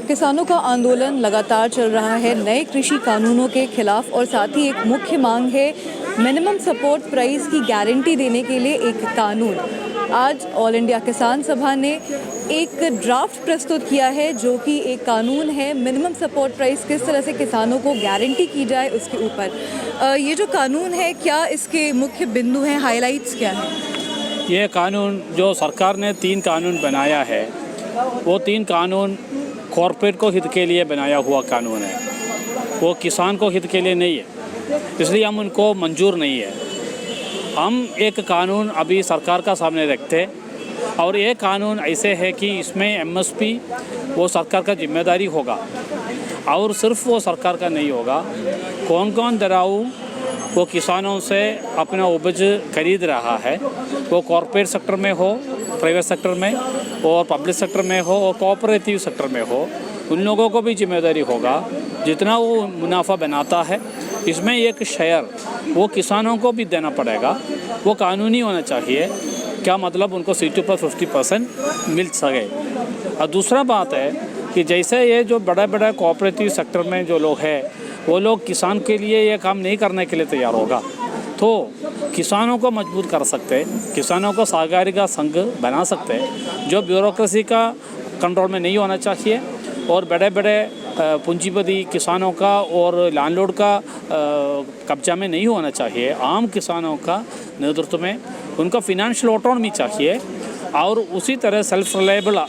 किसानों का आंदोलन लगातार चल रहा है नए कृषि कानूनों के खिलाफ और साथ ही एक मुख्य मांग है मिनिमम सपोर्ट प्राइस की गारंटी देने के लिए एक कानून। आज ऑल इंडिया किसान सभा ने एक ड्राफ्ट प्रस्तुत किया है जो कि एक कानून है मिनिमम सपोर्ट प्राइस किस तरह से किसानों को गारंटी की जाए उसके ऊपर। ये जो कानून है क्या इसके मुख्य बिंदु हैं, हाइलाइट्स क्या हैं? ये कानून जो सरकार ने 3 कानून बनाया है वो 3 कानून कॉरपोरेट को हित के लिए बनाया हुआ कानून है, वो किसान को हित के लिए नहीं है, इसलिए हम उनको मंजूर नहीं है। हम एक कानून अभी सरकार का सामने रखते और ये कानून ऐसे है कि इसमें एमएसपी वो सरकार का जिम्मेदारी होगा और सिर्फ वो सरकार का नहीं होगा। कौन कौन दराऊ वो किसानों से अपना उपज खरीद रहा है, वो कॉरपोरेट सेक्टर में हो, प्राइवेट सेक्टर में और पब्लिक सेक्टर में हो और कोऑपरेटिव सेक्टर में हो, उन लोगों को भी जिम्मेदारी होगा। जितना वो मुनाफा बनाता है इसमें एक शेयर वो किसानों को भी देना पड़ेगा। वो कानूनी होना चाहिए, क्या मतलब उनको सीटों पर 50% मिल सके। और दूसरा बात है कि जैसे ये जो बड़ा बड़ा कोऑपरेटिव सेक्टर में जो लोग हैं वो लोग किसान के लिए ये काम नहीं करने के लिए तैयार होगा तो किसानों को मजबूत कर सकते, किसानों को सहकारिता संघ बना सकते जो ब्यूरोक्रेसी का कंट्रोल में नहीं होना चाहिए और बड़े बड़े पूंजीपति किसानों का और लैंडलॉर्ड का कब्जा में नहीं होना चाहिए। आम किसानों का नेतृत्व में उनका फिनेंशियल ऑटोनॉमी चाहिए और उसी तरह सेल्फ रिलायबल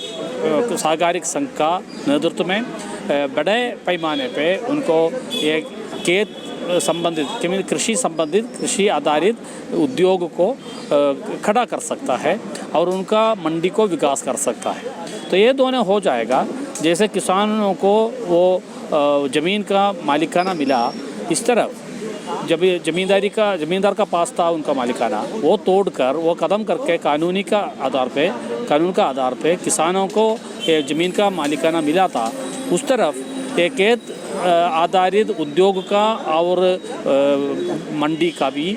सहकारिक संघ का नेतृत्व में बड़े पैमाने पे उनको एक खेत संबंधित कृषि संबंधित कृषि आधारित उद्योग को खड़ा कर सकता है और उनका मंडी को विकास कर सकता है। तो ये दोनों हो जाएगा। जैसे किसानों को वो ज़मीन का मालिकाना मिला, इस तरह जब ज़मींदार का पास था उनका मालिकाना, वो तोड़कर वो कदम करके कानून का आधार पे किसानों को ज़मीन का मालिकाना मिला था। उस तरफ एक खेत आधारित उद्योग का और मंडी का भी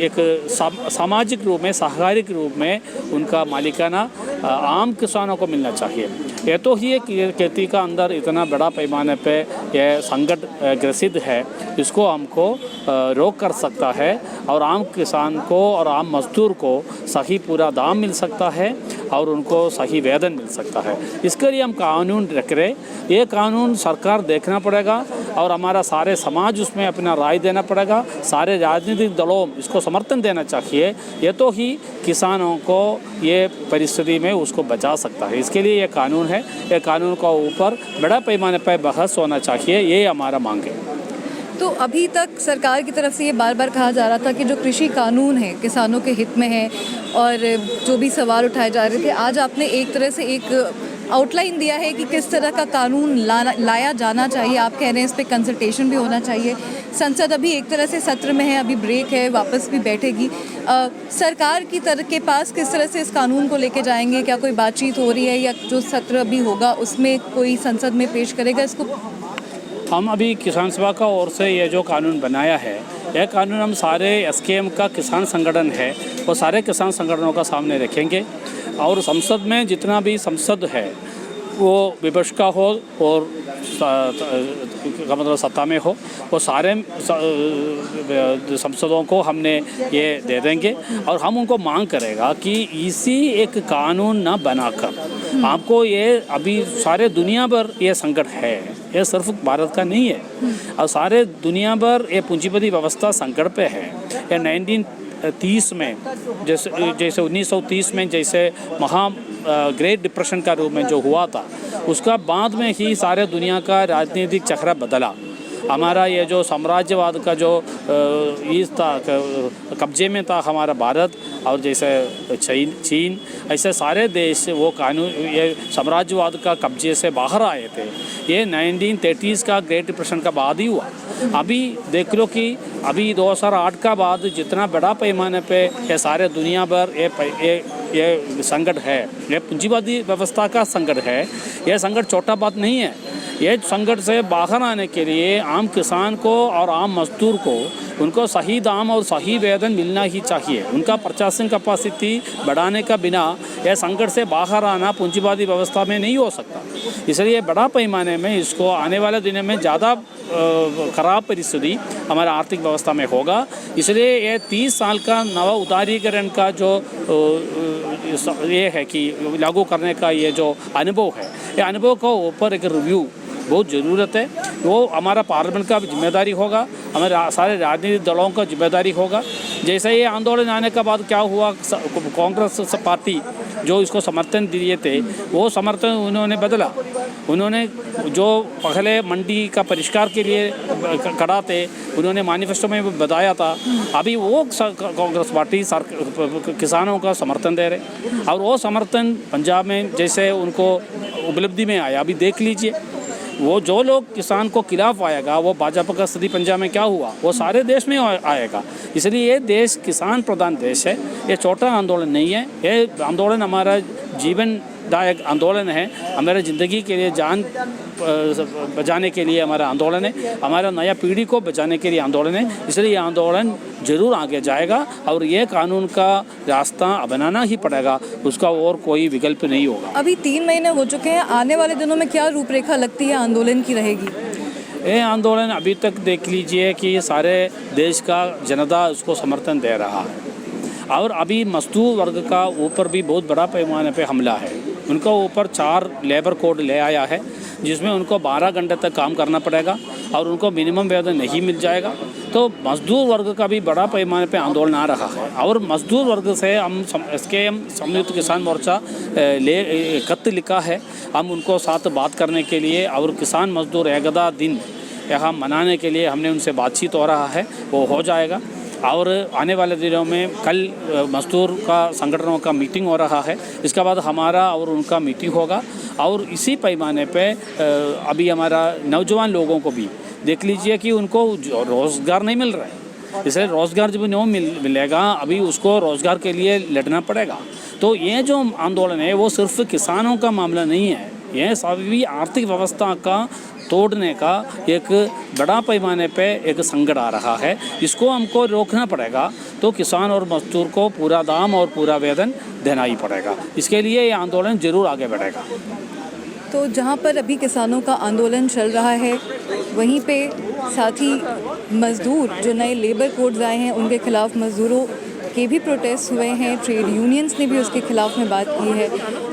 एक सामाजिक रूप में सहकारिक रूप में उनका मालिकाना आम किसानों को मिलना चाहिए। ये तो ही एक खेती का अंदर इतना बड़ा पैमाने पे यह संकट ग्रसित है, इसको हमको रोक कर सकता है और आम किसान को और आम मजदूर को सही पूरा दाम मिल सकता है और उनको सही वेतन मिल सकता है। इसके लिए हम कानून रख रहे। ये कानून सरकार देखना पड़ेगा और हमारा सारे समाज उसमें अपना राय देना पड़ेगा, सारे राजनीतिक दलों इसको समर्थन देना चाहिए। ये तो ही किसानों को ये परिस्थिति में उसको बचा सकता है। इसके लिए ये कानून है, ये कानून का ऊपर बड़ा पैमाने पर बहस होना चाहिए, ये हमारा मांग है। तो अभी तक सरकार की तरफ से ये बार बार कहा जा रहा था कि जो कृषि कानून है किसानों के हित में है और जो भी सवाल उठाए जा रहे थे, आज आपने एक तरह से एक आउटलाइन दिया है कि किस तरह का कानून लाया जाना चाहिए। आप कह रहे हैं इस पर कंसल्टेशन भी होना चाहिए। संसद अभी एक तरह से सत्र में है, अभी ब्रेक है, वापस भी बैठेगी। सरकार की तरफ के पास किस तरह से इस कानून को लेके जाएंगे? क्या कोई बातचीत हो रही है या जो सत्र अभी होगा उसमें कोई संसद में पेश करेगा इसको? हम अभी किसान सभा का ओर से ये जो कानून बनाया है, यह कानून हम सारे एसकेएम का किसान संगठन है वो सारे किसान संगठनों का सामने रखेंगे और संसद में जितना भी संसद है वो विपक्ष का हो और मतलब सत्ता में हो, वो सारे संसदों को हमने ये दे देंगे और हम उनको मांग करेगा कि इसी एक कानून न बनाकर आपको ये अभी सारे दुनिया भर ये संकट है, ये सिर्फ भारत का नहीं है और सारे दुनिया भर ये पूंजीपति व्यवस्था संकट पे है। ये 1930 में जैसे 1930 में जैसे ग्रेट डिप्रेशन का रूप में जो हुआ था, उसका बाद में ही सारे दुनिया का राजनीतिक चक्र बदला। हमारा ये जो साम्राज्यवाद का जो ईज था, कब्जे में था हमारा भारत और जैसे चीन ऐसे सारे देश वो कानून ये साम्राज्यवाद का कब्जे से बाहर आए थे। ये 1930 का ग्रेट डिप्रेशन का बाद ही हुआ। अभी देख लो कि अभी 2008 का बाद जितना बड़ा पैमाने पे ये सारे दुनिया भर ये संकट है, ये पूंजीवादी व्यवस्था का संकट है। यह संकट छोटा बात नहीं है। ये संकट से बाहर आने के लिए आम किसान को और आम मजदूर को उनको सही दाम और सही वेतन मिलना ही चाहिए। उनका परचेसिंग कैपेसिटी बढ़ाने का बिना यह संकट से बाहर आना पूंजीवादी व्यवस्था में नहीं हो सकता। इसलिए बड़ा पैमाने में इसको आने वाले दिनों में ज़्यादा ख़राब परिस्थिति हमारा आर्थिक व्यवस्था में होगा। इसलिए ये 30 साल का नव उदारीकरण का जो ये है कि लागू करने का ये जो अनुभव है, ये अनुभव के ऊपर एक रिव्यू बहुत ज़रूरत है। वो हमारा पार्लियामेंट का जिम्मेदारी होगा, हमारे सारे राजनीतिक दलों का जिम्मेदारी होगा। जैसे ये आंदोलन आने के बाद क्या हुआ, कांग्रेस पार्टी जो इसको समर्थन दिए थे वो समर्थन उन्होंने बदला। उन्होंने जो पहले मंडी का परिष्कार के लिए खड़ा थे, उन्होंने मैनिफेस्टो में बताया था, अभी वो कांग्रेस पार्टी किसानों का समर्थन दे रहे और वो समर्थन पंजाब में जैसे उनको उपलब्धि में आया। अभी देख लीजिए, वो जो लोग किसान को खिलाफ आएगा वो भाजपा का स्थिति पंजाब में क्या हुआ वो सारे देश में आएगा। इसलिए ये देश किसान प्रधान देश है, ये छोटा आंदोलन नहीं है। ये आंदोलन हमारा जीवनदायक आंदोलन है, हमारे ज़िंदगी के लिए जान बचाने के लिए हमारा आंदोलन है, हमारा नया पीढ़ी को बचाने के लिए आंदोलन है। इसलिए ये आंदोलन ज़रूर आगे जाएगा और ये कानून का रास्ता अपनाना ही पड़ेगा, उसका और कोई विकल्प नहीं होगा। अभी 3 महीने हो चुके हैं, आने वाले दिनों में क्या रूपरेखा लगती है आंदोलन की रहेगी? ये आंदोलन अभी तक देख लीजिए कि सारे देश का जनता उसको समर्थन दे रहा है और अभी मजदूर वर्ग का ऊपर भी बहुत बड़ा पैमाने पे हमला है। उनका ऊपर 4 लेबर कोड ले आया है जिसमें उनको 12 घंटे तक काम करना पड़ेगा और उनको मिनिमम वेतन नहीं मिल जाएगा। तो मजदूर वर्ग का भी बड़ा पैमाने पे आंदोलन आ रहा है और मजदूर वर्ग से हम संयुक्त किसान मोर्चा खत लिखा है। हम उनको साथ बात करने के लिए और किसान मजदूर एकता दिन यहाँ मनाने के लिए हमने उनसे बातचीत हो रहा है, वो हो जाएगा। और आने वाले दिनों में कल मजदूर का संगठनों का मीटिंग हो रहा है, इसके बाद हमारा और उनका मीटिंग होगा। और इसी पैमाने पे अभी हमारा नौजवान लोगों को भी देख लीजिए कि उनको रोज़गार नहीं मिल रहा है, इसलिए रोज़गार जब नहीं मिलेगा अभी उसको रोज़गार के लिए लड़ना पड़ेगा। तो ये जो आंदोलन है वो सिर्फ किसानों का मामला नहीं है, यह सभी आर्थिक व्यवस्था का तोड़ने का एक बड़ा पैमाने पे एक संकट आ रहा है। इसको हमको रोकना पड़ेगा, तो किसान और मजदूर को पूरा दाम और पूरा वेतन देना ही पड़ेगा। इसके लिए ये आंदोलन ज़रूर आगे बढ़ेगा। तो जहाँ पर अभी किसानों का आंदोलन चल रहा है, वहीं पे साथ ही मज़दूर जो नए लेबर कोड्स आए हैं उनके खिलाफ मज़दूरों के भी प्रोटेस्ट हुए हैं। ट्रेड यूनियंस ने भी उसके खिलाफ में बात की है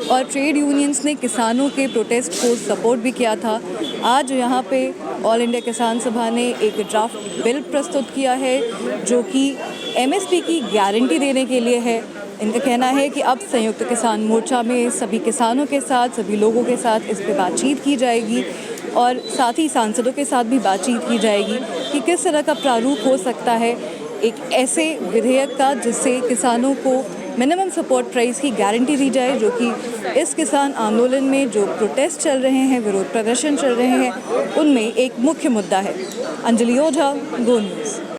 और ट्रेड यूनियंस ने किसानों के प्रोटेस्ट को सपोर्ट भी किया था। आज यहाँ पे ऑल इंडिया किसान सभा ने एक ड्राफ्ट बिल प्रस्तुत किया है जो कि MSP की गारंटी देने के लिए है। इनका कहना है कि अब संयुक्त किसान मोर्चा में सभी किसानों के साथ, सभी लोगों के साथ इस पर बातचीत की जाएगी और साथ ही सांसदों के साथ भी बातचीत की जाएगी कि किस तरह का प्रारूप हो सकता है एक ऐसे विधेयक का जिससे किसानों को मिनिमम सपोर्ट प्राइस की गारंटी दी जाए, जो कि इस किसान आंदोलन में जो प्रोटेस्ट चल रहे हैं, विरोध प्रदर्शन चल रहे हैं, उनमें एक मुख्य मुद्दा है। अंजलि ओझा, गो न्यूज़।